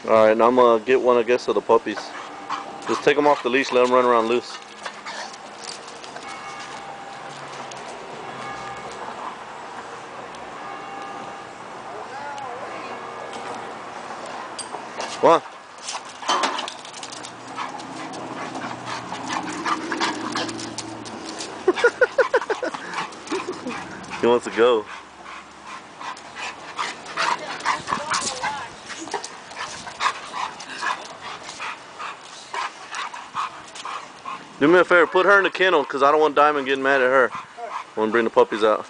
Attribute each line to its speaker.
Speaker 1: Alright, now I'm gonna get one, I guess, of the puppies. Just take them off the leash, let them run around loose. Come on. He wants to go. Do me a favor, put her in the kennel, because I don't want Diamond getting mad at her when we bring the puppies out.